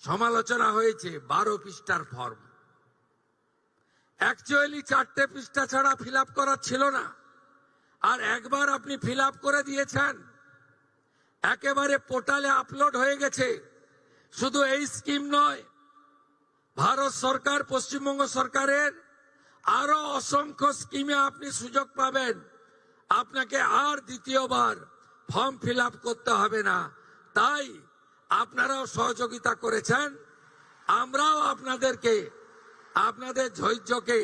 সমালোচনা হয়েছে 12 পৃষ্ঠার ফর্ম। অ্যাকচুয়ালি 4টে পৃষ্ঠা ছাড়া ফিল আপ করা ছিল না, আর একবার আপনি ফিল আপ করে দিয়েছেন, একেবারে পোর্টালে আপলোড হয়ে গেছে। শুধু এই স্কিম নয়, ভারত সরকার, পশ্চিমবঙ্গ সরকারের আরো অসংখ্য স্কিমে আপনি সুযোগ পাবেন। আপনাকে আর দ্বিতীয়বার ফর্ম ফিল আপ করতে হবে না। তাই আপনারাও সহযোগিতা করেছেন, আমরাও আপনাদেরকে, আপনাদের ধৈর্যকে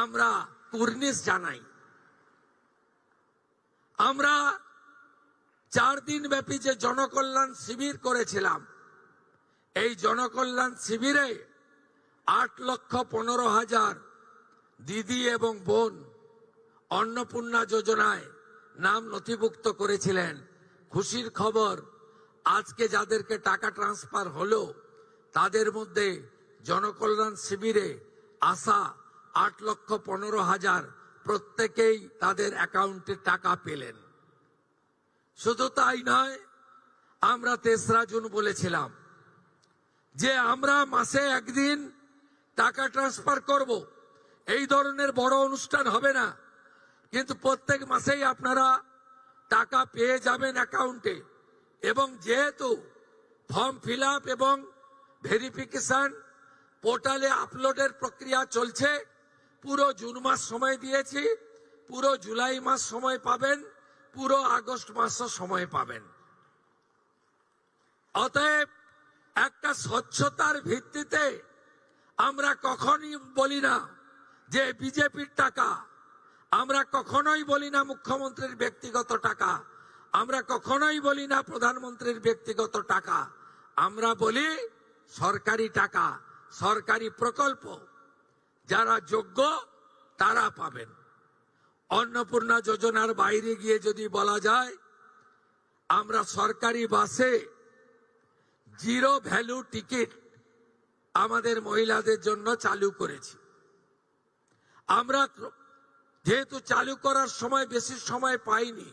আমরা কুর্নিশ জানাই। আমরা 4 দিন ব্যাপী যে জনকল্যাণ শিবির করেছিলাম, এই জনকল্যাণ শিবিরে 8,15,000 দিদি এবং বোন অন্নপূর্ণা যোজনায় নাম নথিভুক্ত করেছিলেন। খুশির খবর, আজকে যাদেরকে টাকা ট্রান্সফার হলো তাদের মধ্যে জনকল্যাণ শিবিরে আসা 8,15,000 প্রত্যেকেই তাদের অ্যাকাউন্টে টাকা পেলেন। শুধু তাই নয়, আমরা 3রা জুন বলেছিলাম যে আমরা মাসে একদিন টাকা ট্রান্সফার করব। এই ধরনের বড় অনুষ্ঠান হবে না, কিন্তু প্রত্যেক মাসেই আপনারা টাকা পেয়ে যাবেন অ্যাকাউন্টে। এবং যেহেতু ফর্ম ফিল আপ এবং ভেরিফিকেশন পোর্টালে আপলোডের প্রক্রিয়া চলছে, পুরো জুন মাস সময় দিয়েছি, পুরো জুলাই মাস সময় পাবেন, পুরো আগস্ট মাসও সময় পাবেন। অতএব একটা স্বচ্ছতার ভিত্তিতে আমরা কখনোই বলি না যে বিজেপির টাকা, আমরা কখনোই বলি না মুখ্যমন্ত্রীর ব্যক্তিগত টাকা, আমরা কখনোই বলি না প্রধানমন্ত্রীর ব্যক্তিগত টাকা, আমরা বলি সরকারি টাকা, সরকারি প্রকল্প। যারা যোগ্য তারা পাবেন। অন্নপূর্ণা যোজনার বাইরে গিয়ে যদি বলা যায়, আমরা সরকারি বাসে 0 ভ্যালু টিকিট আমাদের মহিলাদের জন্য চালু করেছি। আমরা যেহেতু চালু করার সময় বেশি সময় পাইনি,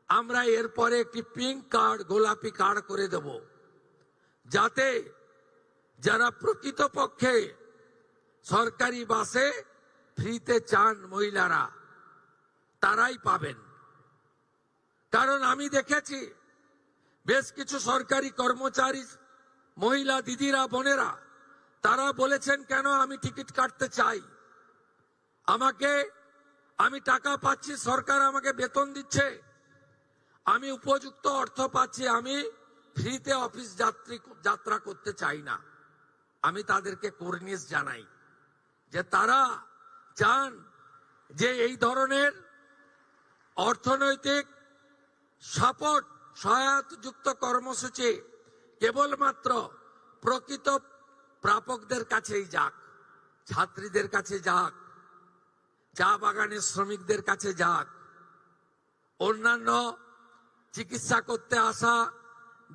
আমরা এরপরে একটি পিঙ্ক কার্ড, গোলাপি কার্ড করে দেব, যাতে যারা প্রকৃতপক্ষে সরকারি বাসে ফ্রিতে চান মহিলারা, তারাই পাবেন। কারণ আমি দেখেছি বেশ কিছু সরকারি কর্মচারী, মহিলা দিদিরা, বোনেরা, তারা বলেছেন কেন আমি টিকিট কাটতে চাই, আমি টাকা পাচ্ছি, সরকার আমাকে বেতন দিচ্ছে, আমি উপযুক্ত অর্থ পাচ্ছি, আমি ফ্রিতে অফিস যাত্রা করতে চাই না। আমি তাদেরকে কুর্নিশ জানাই যে তারা চান যে এই ধরনের অর্থনৈতিক সাপোর্ট, সহায়তাযুক্ত কর্মসূচি কেবলমাত্র প্রকৃত প্রাপকদের কাছেই যাক, ছাত্রীদের কাছে যাক, চা বাগানের শ্রমিকদের কাছে যাক, অন্যান্য চিকিৎসা করতে আসা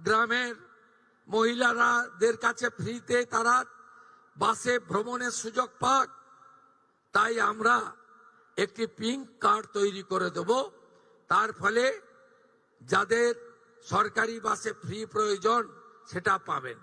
গ্রামের মহিলাদের কাছে ফ্রিতে তারা বাসে ভ্রমণের সুযোগ পাক। তাই আমরা একটি পিঙ্ক কার্ড তৈরি করে দেব, তার ফলে যাদের সরকারি বাসে ফ্রি প্রয়োজন সেটা পাবেন।